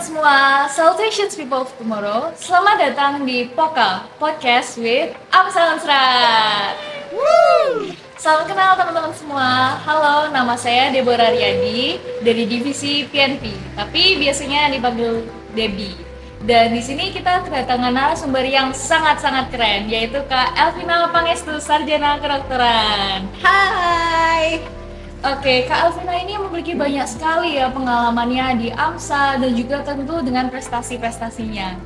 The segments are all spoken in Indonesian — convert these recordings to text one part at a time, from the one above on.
semua, salutations people of tomorrow. Selamat datang di Poka Podcast with Amsal Onsrat. Salam kenal teman-teman semua. Halo, nama saya Deborah Riyadi dari divisi PNP, tapi biasanya dipanggil Debbie. Dan di sini kita kedatangan narasumber yang sangat-sangat keren, yaitu Kak Elvina Pangestu, Sarjana Kedokteran. Hai. Oke, Kak Elvina ini memiliki banyak sekali ya pengalamannya di AMSA dan juga tentu dengan prestasi-prestasinya.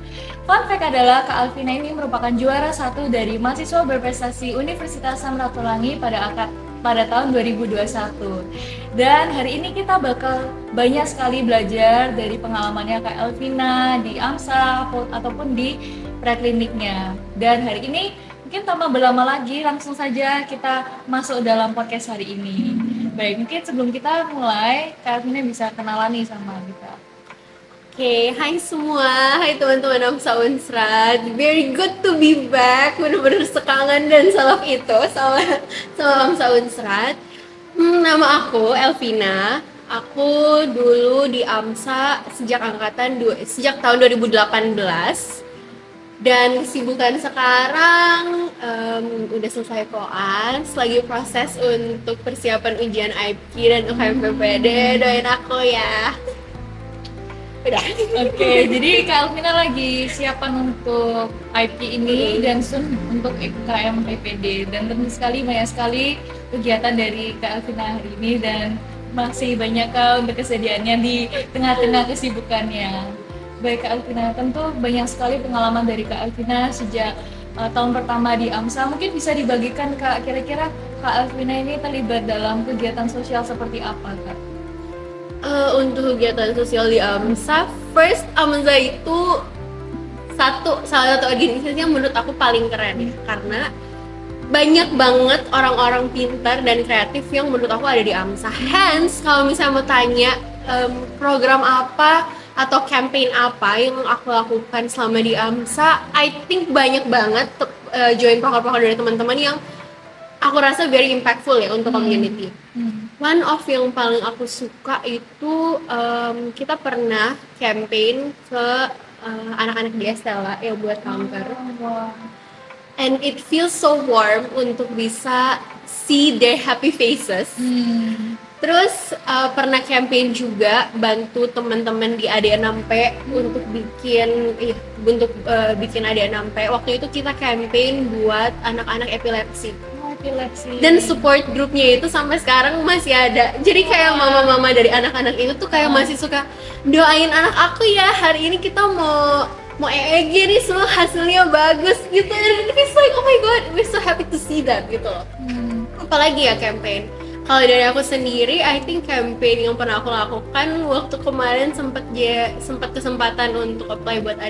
Fun fact adalah Kak Elvina ini merupakan juara satu dari mahasiswa berprestasi Universitas Samratulangi pada tahun 2021. Dan hari ini kita bakal banyak sekali belajar dari pengalamannya Kak Elvina di AMSA ataupun di prekliniknya. Dan hari ini mungkin tanpa berlama lagi, langsung saja kita masuk dalam podcast hari ini. Baik, mungkin sebelum kita mulai, Kak Elvina bisa kenalan nih sama kita. Oke, hai semua, hai teman-teman Amsal Onsrat. Very good to be back. Bener-bener sekangen dan selaf itu sama Amsal Onsrat. Nama aku Elvina. Aku dulu di AMSA sejak tahun 2018. Dan kesibukan sekarang udah selesai koas, lagi proses untuk persiapan ujian IPK dan UKM PPD. Doain aku ya. Udah. Oke, jadi Kak Elvina lagi siapan untuk IPK ini dan soon untuk UKM PPD. Dan tentu sekali banyak sekali kegiatan dari Kak Elvina hari ini dan masih banyak untuk kesediaannya di tengah-tengah kesibukannya. Baik Kak Elvina, tentu banyak sekali pengalaman dari Kak Elvina sejak tahun pertama di AMSA. Mungkin bisa dibagikan Kak, kira-kira Kak Elvina ini terlibat dalam kegiatan sosial seperti apa Kak? Untuk kegiatan sosial di AMSA, first AMSA itu salah satu organisasi yang menurut aku paling keren ya, karena banyak banget orang-orang pintar dan kreatif yang menurut aku ada di AMSA. Hence, kalau misalnya mau tanya program apa atau campaign apa yang aku lakukan selama di AMSA, I think banyak banget join program-program dari teman-teman yang aku rasa very impactful ya untuk community. One of yang paling aku suka itu kita pernah campaign ke anak-anak di Estella yang buat kanker. And it feels so warm untuk bisa see their happy faces. Terus pernah campaign juga bantu teman-teman di AD6P untuk bikin AD6P. Waktu itu kita campaign buat anak-anak epilepsi. Dan support grupnya itu sampai sekarang masih ada. Jadi kayak mama-mama dari anak-anak itu tuh kayak masih suka doain anak aku ya, hari ini kita mau EEG nih, semua hasilnya bagus gitu. And it's like, oh my god, we're so happy to see that gitu loh. Apalagi ya campaign. Kalau dari aku sendiri, I think campaign yang pernah aku lakukan waktu kemarin sempat kesempatan untuk apply buat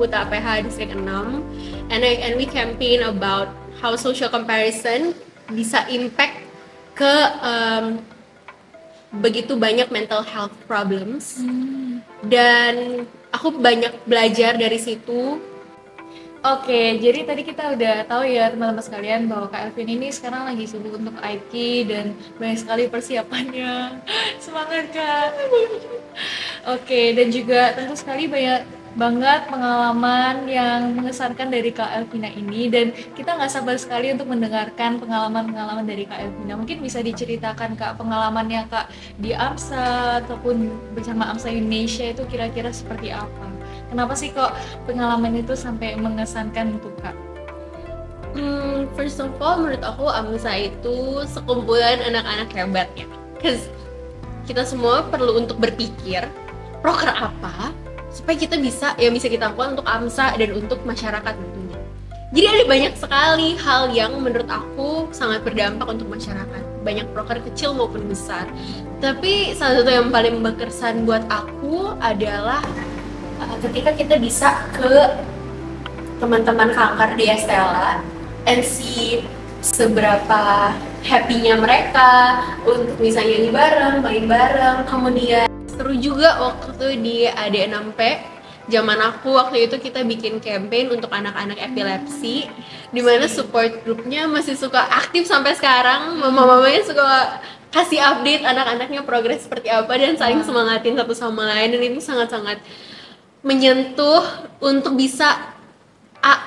buta APH Distrik 6, and we campaign about how social comparison bisa impact ke begitu banyak mental health problems, dan aku banyak belajar dari situ. Oke, jadi tadi kita udah tahu ya teman-teman sekalian bahwa Kak Elvin ini sekarang lagi sibuk untuk IPK dan banyak sekali persiapannya. Semangat Kak! Oke, dan juga tentu sekali banyak banget pengalaman yang mengesankan dari Kak Elvina ini, dan kita nggak sabar sekali untuk mendengarkan pengalaman-pengalaman dari Kak Elvina. Mungkin bisa diceritakan Kak pengalamannya Kak di AMSA ataupun bersama AMSA Indonesia itu kira-kira seperti apa? Kenapa sih kok pengalaman itu sampai mengesankan untuk Kak? First of all, menurut aku AMSA itu sekumpulan anak-anak hebat ya. Cause kita semua perlu untuk berpikir proker apa supaya kita bisa kita lakukan untuk AMSA dan untuk masyarakat tentunya. Jadi ada banyak sekali hal yang menurut aku sangat berdampak untuk masyarakat. Banyak proker kecil maupun besar. Tapi salah satu yang paling berkesan buat aku adalah ketika kita bisa ke teman-teman kanker di Estella and see seberapa happy-nya mereka untuk misalnya nyanyi bareng, main bareng. Kemudian seru juga waktu itu di AD6P, zaman aku waktu itu kita bikin campaign untuk anak-anak epilepsi, dimana support grupnya masih suka aktif sampai sekarang. Mama-mamanya suka kasih update anak-anaknya progres seperti apa dan saling semangatin satu sama lain, dan itu sangat-sangat menyentuh untuk bisa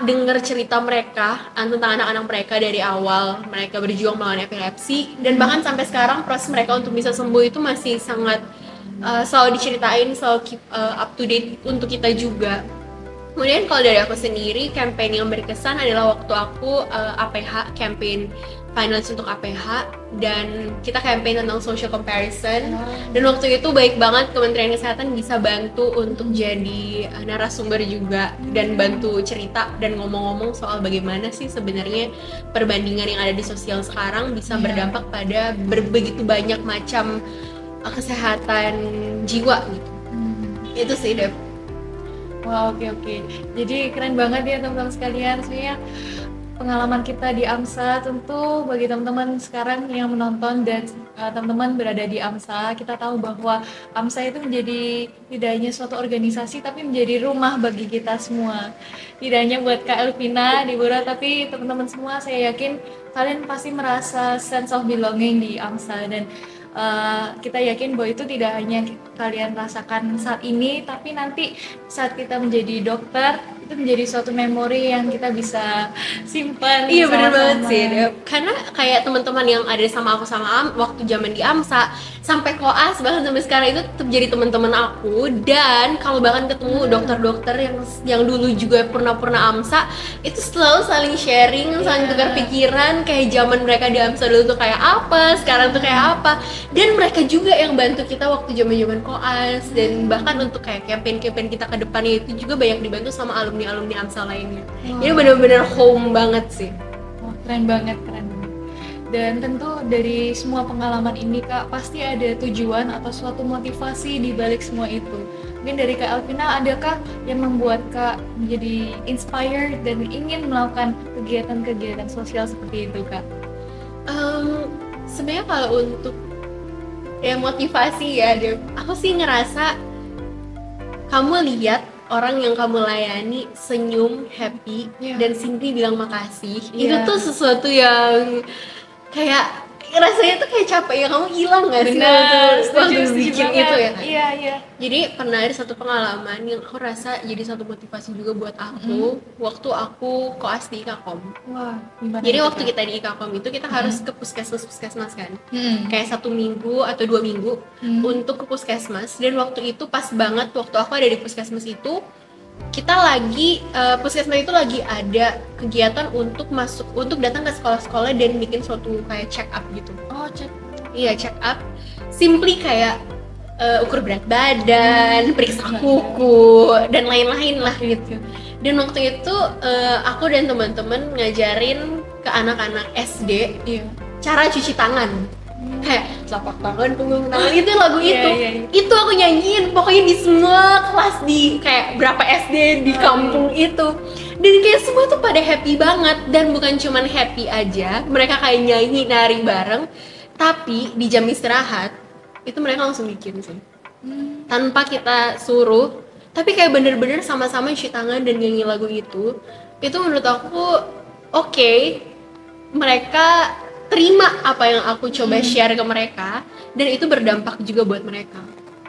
dengar cerita mereka tentang anak-anak mereka dari awal mereka berjuang melawan epilepsi, dan bahkan sampai sekarang proses mereka untuk bisa sembuh itu masih sangat selalu diceritain, selalu keep up to date untuk kita juga. Kemudian kalau dari aku sendiri, campaign yang berkesan adalah waktu aku APH, campaign finance untuk APH, dan kita campaign tentang social comparison. Dan waktu itu baik banget Kementerian Kesehatan bisa bantu untuk jadi narasumber juga, dan bantu cerita dan ngomong-ngomong soal bagaimana sih sebenarnya perbandingan yang ada di sosial sekarang bisa berdampak pada begitu banyak macam kesehatan jiwa gitu. Itu sih Dep. Wah, oke. Jadi keren banget ya teman-teman sekalian. Sebenarnya pengalaman kita di AMSA, tentu bagi teman-teman sekarang yang menonton dan teman-teman berada di AMSA, kita tahu bahwa AMSA itu menjadi tidak hanya suatu organisasi tapi menjadi rumah bagi kita semua. Tidak hanya buat Kak Elvina di Bora, tapi teman-teman semua saya yakin kalian pasti merasa sense of belonging di AMSA, dan kita yakin bahwa itu tidak hanya kalian rasakan saat ini, tapi nanti saat kita menjadi dokter itu menjadi suatu memori yang kita bisa simpan. Iya benar banget sih, karena kayak teman-teman yang ada sama aku waktu zaman di AMSA sampai koas bahkan sampai sekarang itu tetap jadi teman-teman aku. Dan kalau bahkan ketemu dokter-dokter yang dulu juga pernah AMSA, itu selalu saling sharing, saling tukar pikiran kayak zaman mereka di AMSA dulu tuh kayak apa, sekarang tuh kayak apa. Dan mereka juga yang bantu kita waktu zaman-zaman koas, dan bahkan untuk kayak campaign-campaign kita ke depannya itu juga banyak dibantu sama alumni AMSA lainnya. Ini benar-benar home banget sih. Keren banget. Dan tentu dari semua pengalaman ini Kak, pasti ada tujuan atau suatu motivasi di balik semua itu. Mungkin dari Kak Elvina, adakah yang membuat Kak menjadi inspired dan ingin melakukan kegiatan-kegiatan sosial seperti itu Kak? Sebenarnya kalau untuk motivasi ya, aku sih ngerasa kamu lihat orang yang kamu layani senyum, happy, dan Cindy bilang makasih, itu tuh sesuatu yang kayak rasanya tuh kayak capek ya, kamu hilang nggak sih waktu bikin itu ya kan? Iya. Jadi pernah ada satu pengalaman yang aku rasa jadi satu motivasi juga buat aku waktu aku koas di IKAKOM. Wah, gimana? Jadi waktu kita di IKAKOM itu kita harus ke puskesmas kan, kayak 1 minggu atau 2 minggu untuk ke puskesmas. Dan waktu itu pas banget waktu aku ada di puskesmas itu, kita lagi puskesmas itu lagi ada kegiatan untuk datang ke sekolah-sekolah dan bikin suatu kayak check up gitu. Check up, simply kayak ukur berat badan, periksa kuku dan lain-lain lah gitu. Dan waktu itu aku dan teman-teman ngajarin ke anak-anak SD cara cuci tangan. Kayak telapak tangan, punggung tangan, itu lagu itu aku nyanyiin pokoknya di semua kelas di kayak berapa SD di kampung itu. Dan kayak semua tuh pada happy banget, dan bukan cuman happy aja, mereka kayak nyanyi nari bareng, tapi di jam istirahat itu mereka langsung bikin sih tanpa kita suruh, tapi kayak bener-bener sama-sama cuci tangan dan nyanyi lagu itu menurut aku oke, mereka terima apa yang aku coba share ke mereka, dan itu berdampak juga buat mereka.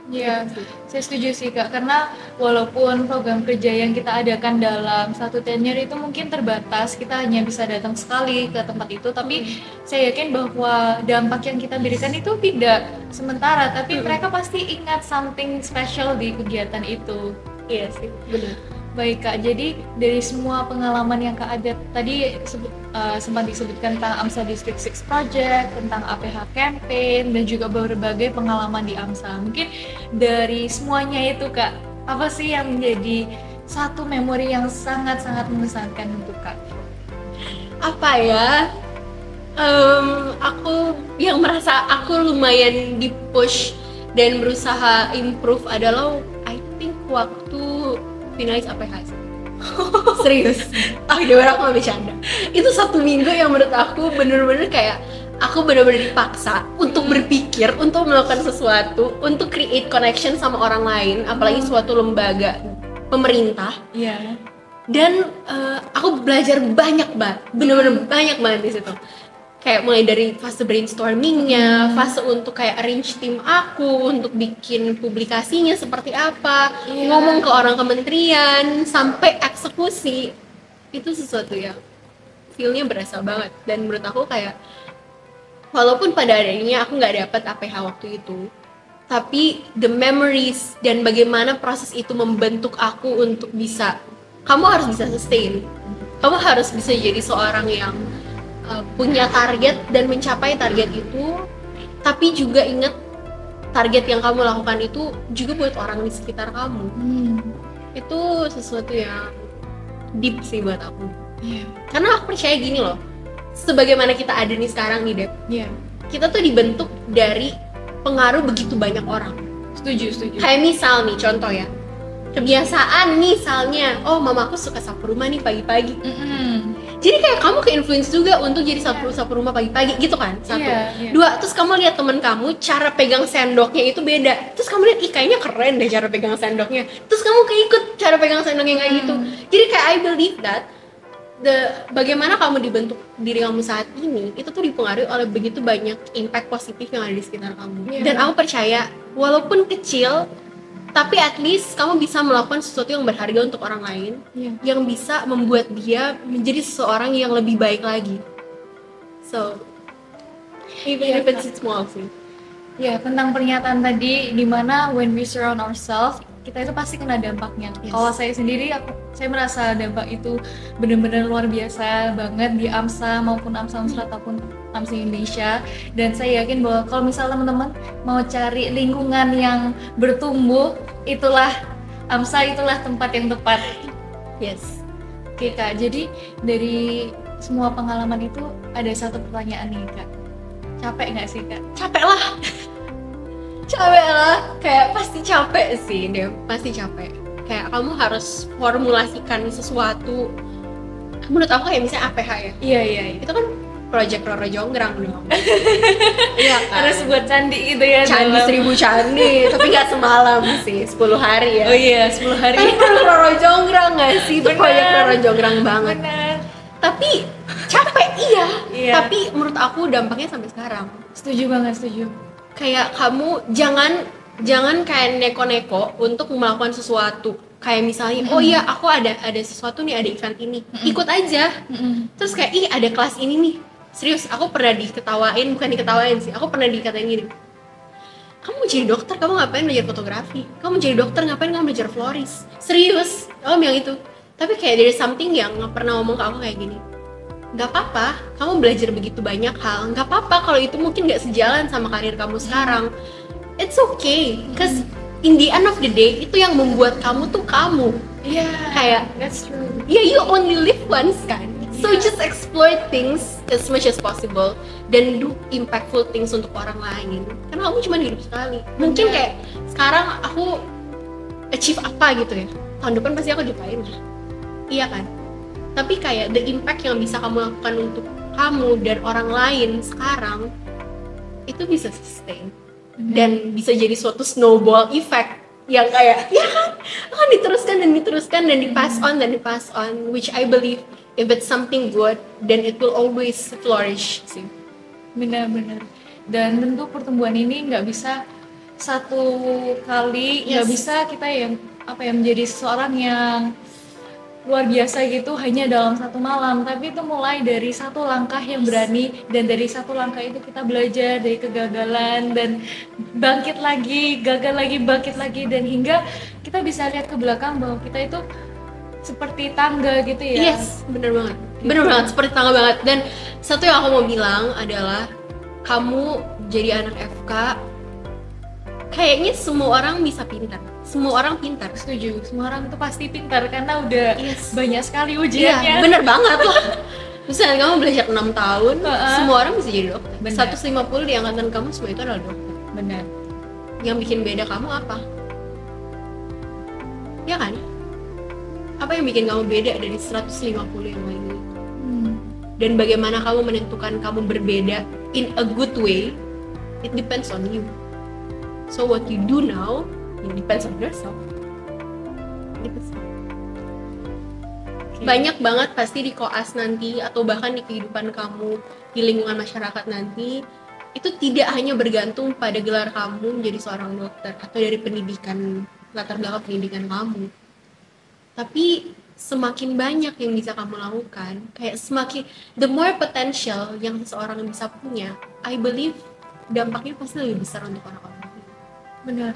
Iya, saya setuju sih Kak, karena walaupun program kerja yang kita adakan dalam satu tenure itu mungkin terbatas, kita hanya bisa datang sekali ke tempat itu, tapi saya yakin bahwa dampak yang kita berikan itu tidak sementara, tapi mereka pasti ingat something special di kegiatan itu. Iya sih, benar. Baik Kak, jadi dari semua pengalaman yang Kak ada tadi sempat disebutkan tentang AMSA District 6 Project, tentang APH Campaign, dan juga berbagai pengalaman di AMSA. Mungkin dari semuanya itu Kak, apa sih yang menjadi satu memori yang sangat-sangat mengesankan untuk Kak? Apa ya? Aku yang merasa aku lumayan di-push dan berusaha improve adalah I think waktu finalis APH. Serius, aku gak bercanda. Itu 1 minggu yang menurut aku bener-bener kayak aku bener-bener dipaksa untuk berpikir, untuk melakukan sesuatu, untuk create connection sama orang lain, apalagi suatu lembaga pemerintah. Dan aku belajar banyak banget, bener-bener banyak banget di situ. Kayak mulai dari fase brainstormingnya, fase untuk kayak arrange tim aku untuk bikin publikasinya seperti apa, ngomong ke orang kementerian, sampai eksekusi. Itu sesuatu yang feel-nya berasa banget. Dan menurut aku kayak walaupun pada akhirnya aku nggak dapet APH waktu itu, tapi the memories dan bagaimana proses itu membentuk aku untuk bisa, kamu harus bisa sustain, kamu harus bisa jadi seorang yang punya target dan mencapai target itu, tapi juga ingat target yang kamu lakukan itu juga buat orang di sekitar kamu. Itu sesuatu yang deep sih buat aku. Karena aku percaya gini loh, sebagaimana kita ada nih sekarang nih Dep, kita tuh dibentuk dari pengaruh begitu banyak orang. Setuju. Kayak misal nih contoh ya, kebiasaan misalnya, oh mamaku suka sapu rumah nih pagi-pagi. Jadi kayak kamu ke-influence juga untuk jadi sapu rumah pagi-pagi gitu kan, satu. Dua, terus kamu lihat temen kamu cara pegang sendoknya itu beda. Terus kamu lihat, ih kayaknya keren deh cara pegang sendoknya. Terus kamu keikut cara pegang sendoknya kayak gitu. Jadi kayak I believe that bagaimana kamu dibentuk diri kamu saat ini itu tuh dipengaruhi oleh begitu banyak impact positif yang ada di sekitar kamu. Dan aku percaya walaupun kecil, tapi at least kamu bisa melakukan sesuatu yang berharga untuk orang lain, yang bisa membuat dia menjadi seseorang yang lebih baik lagi. So, even if it's small sih. Tentang pernyataan tadi, dimana when we surround ourselves, kita itu pasti kena dampaknya. Kalau saya sendiri, saya merasa dampak itu benar-benar luar biasa banget di AMSA maupun AMSA Unsur ataupun AMSA Indonesia. Dan saya yakin bahwa kalau misalnya teman-teman mau cari lingkungan yang bertumbuh, itulah AMSA, itulah tempat yang tepat. Oke Kak, jadi dari semua pengalaman itu ada satu pertanyaan nih Kak. Capek nggak sih Kak? Capek lah, kayak pasti capek sih deh, pasti capek. Kayak kamu harus formulasikan sesuatu. Menurut aku kayak misalnya APH ya. Iya. Itu kan project Roro Jonggrang dong. Iya kan. Harus buat candi gitu ya. Candi 1000 candi, tapi nggak semalam sih, 10 hari ya. Oh iya, 10 hari. Tapi Roro Jonggrang nggak sih? Itu project Roro Jonggrang banget. Benar. Tapi capek iya. Tapi menurut aku dampaknya sampai sekarang. Setuju banget. Kayak kamu jangan kayak neko-neko untuk melakukan sesuatu. Kayak misalnya, oh iya aku ada sesuatu nih, ada event ini, ikut aja. Terus kayak, ih ada kelas ini nih, serius aku pernah bukan diketawain sih, aku pernah dikatain gini, kamu jadi dokter, kamu ngapain belajar fotografi? Kamu jadi dokter, ngapain kamu belajar florist? Serius, kamu bilang itu. Tapi kayak dari something yang pernah ngomong ke aku kayak gini, gak apa-apa, kamu belajar begitu banyak hal, gak apa-apa kalau itu mungkin gak sejalan sama karir kamu sekarang. It's okay, cause in the end of the day, itu yang membuat kamu tuh kamu. Kayak, that's true. You only live once kan. So just explore things as much as possible dan do impactful things untuk orang lain. Karena kamu cuma hidup sekali. Mungkin kayak sekarang aku achieve apa gitu ya, tahun depan pasti aku lupain lah. Iya kan? Tapi kayak the impact yang bisa kamu lakukan untuk kamu dan orang lain sekarang itu bisa sustain. Dan bisa jadi suatu snowball effect yang kayak akan diteruskan dan dipass on, which I believe if it's something good then it will always flourish sih. Benar. Dan tentu pertumbuhan ini nggak bisa satu kali, nggak bisa kita yang menjadi seseorang yang luar biasa gitu hanya dalam satu malam, tapi itu mulai dari satu langkah yang berani, dan dari satu langkah itu kita belajar dari kegagalan dan bangkit lagi, gagal lagi, bangkit lagi, dan hingga kita bisa lihat ke belakang bahwa kita itu seperti tangga gitu ya. Bener banget seperti tangga banget. Dan satu yang aku mau bilang adalah kamu jadi anak FK, kayaknya semua orang bisa pintar. Semua orang pintar. Setuju, semua orang itu pasti pintar karena udah banyak sekali ujiannya. Bener banget loh. Misalnya kamu belajar 6 tahun, semua orang bisa jadi dokter. 150 di angkatan kamu semua itu adalah dokter. Benar. Yang bikin beda kamu apa? Ya kan? Apa yang bikin kamu beda dari 150 yang lainnya? Dan bagaimana kamu menentukan kamu berbeda in a good way, it depends on you. So what you do now, it depends on yourself. Gitu sih. Banyak banget pasti di koas nanti atau bahkan di kehidupan kamu di lingkungan masyarakat nanti itu tidak hanya bergantung pada gelar kamu menjadi seorang dokter atau dari pendidikan, latar belakang pendidikan kamu, tapi semakin banyak yang bisa kamu lakukan, kayak semakin the more potential yang seseorang bisa punya, I believe dampaknya pasti lebih besar untuk orang-orang. Benar.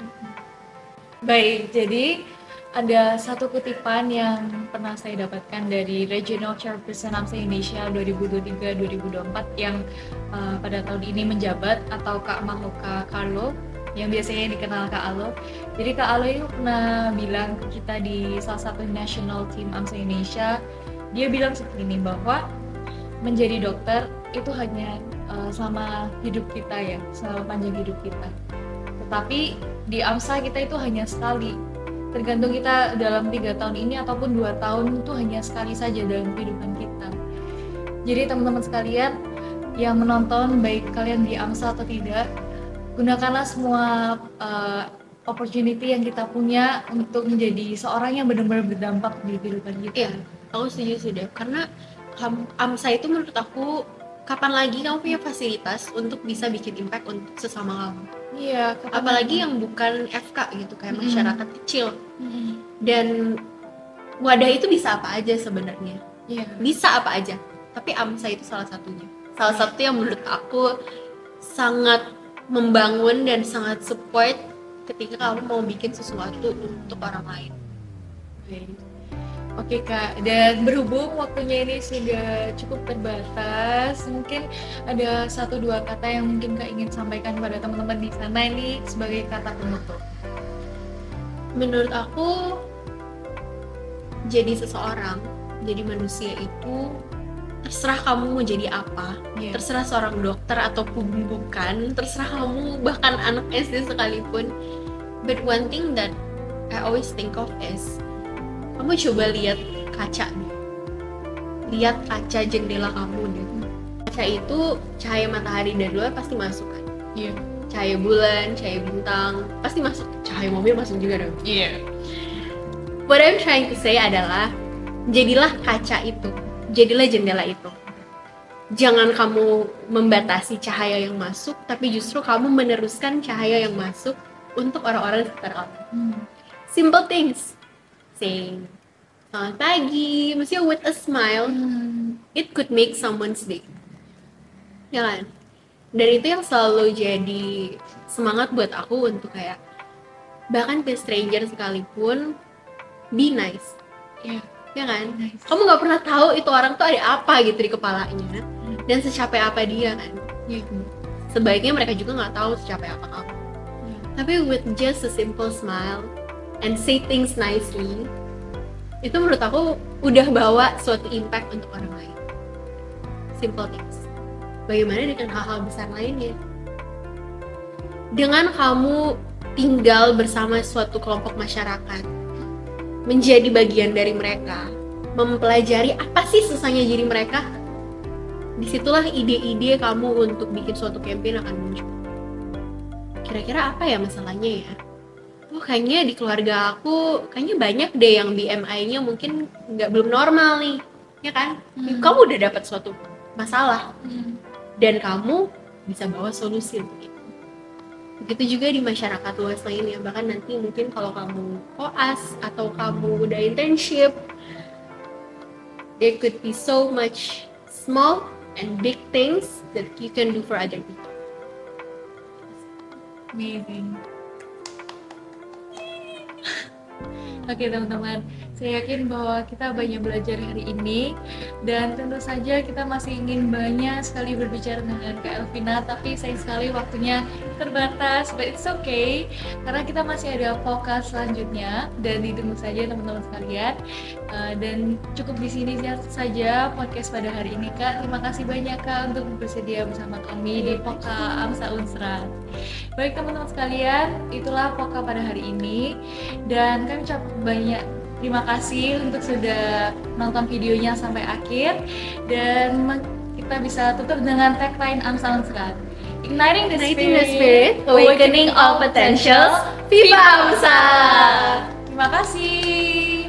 Baik, jadi ada satu kutipan yang pernah saya dapatkan dari Regional Chairperson AMSA Indonesia 2023-2024 yang pada tahun ini menjabat, atau Kak Mahloka Carlo, yang biasanya dikenal Kak Alo. Jadi Kak Alo itu pernah bilang ke kita di salah satu national team AMSA Indonesia, dia bilang seperti ini, bahwa menjadi dokter itu hanya selama hidup kita ya, selama panjang hidup kita. Tetapi di AMSA kita itu hanya sekali. Tergantung kita dalam 3 tahun ini ataupun 2 tahun, itu hanya sekali saja dalam kehidupan kita. Jadi teman-teman sekalian yang menonton, baik kalian di AMSA atau tidak, gunakanlah semua opportunity yang kita punya untuk menjadi seorang yang benar-benar berdampak di kehidupan kita. Iya, aku setuju sih deh, karena AMSA itu menurut aku, kapan lagi kamu punya fasilitas untuk bisa bikin impact untuk sesama kamu. Iya, apalagi yang bukan FK gitu, kayak masyarakat kecil. Dan wadah itu bisa apa aja sebenarnya. Bisa apa aja, tapi AMSA itu salah satunya. Salah satu yang menurut aku sangat membangun dan sangat support ketika kamu mau bikin sesuatu untuk orang lain. Oke Kak, dan berhubung waktunya ini sudah cukup terbatas, mungkin ada 1-2 kata yang mungkin Kak ingin sampaikan kepada teman-teman di sana ini sebagai kata penutup. Menurut aku, jadi seseorang, jadi manusia itu terserah kamu mau jadi apa, terserah seorang dokter ataupun bukan, terserah kamu bahkan anak SD sekalipun. But one thing that I always think of is, kamu coba lihat kaca nih, lihat kaca jendela kamu deh. Kaca itu cahaya matahari dari luar pasti masuk kan? Cahaya bulan, cahaya bintang pasti masuk, cahaya mobil masuk juga dong. What I'm trying to say adalah, jadilah kaca itu, jadilah jendela itu. Jangan kamu membatasi cahaya yang masuk, tapi justru kamu meneruskan cahaya yang masuk untuk orang-orang di sekitar kamu. Simple things. Saying selamat pagi, maksudnya with a smile, it could make someone's day, ya kan? Dan itu yang selalu jadi semangat buat aku untuk kayak, bahkan ke stranger sekalipun, be nice, ya kan? Kamu nggak pernah tahu itu orang tuh ada apa gitu di kepalanya, dan secapek apa dia kan? Sebaiknya mereka juga nggak tahu secapek apa kamu. Tapi with just a simple smile and say things nicely, itu menurut aku udah bawa suatu impact untuk orang lain. Simple things. Bagaimana dengan hal-hal besar lainnya? Dengan kamu tinggal bersama suatu kelompok masyarakat, menjadi bagian dari mereka, mempelajari apa sih susahnya jadi mereka, disitulah ide-ide kamu untuk bikin suatu campaign akan muncul. Kira-kira apa ya masalahnya ya? Kayaknya di keluarga aku kayaknya banyak deh yang BMI-nya mungkin belum normal nih, ya kan? Kamu udah dapat suatu masalah dan kamu bisa bawa solusi untuk itu. Begitu juga di masyarakat luas lainnya, bahkan nanti mungkin kalau kamu koas atau kamu udah internship, there could be so much small and big things that you can do for other people. Amazing. Oke teman-teman, saya yakin bahwa kita banyak belajar hari ini, dan tentu saja kita masih ingin banyak sekali berbicara dengan Kak Elvina, tapi sayang sekali waktunya terbatas, but it's okay karena kita masih ada podcast selanjutnya, dan ditunggu saja teman-teman sekalian. Dan cukup di sini saja podcast pada hari ini Kak. Terima kasih banyak Kak untuk bersedia bersama kami di Poka AMSA Unsrat. Baik teman-teman sekalian, itulah Poka pada hari ini, dan kami ucap banyak terima kasih untuk sudah nonton videonya sampai akhir, dan kita bisa tutup dengan tagline AMSA Unsrat, Igniting the Spirit, Awakening all potentials, Viva AMSA! Terima kasih.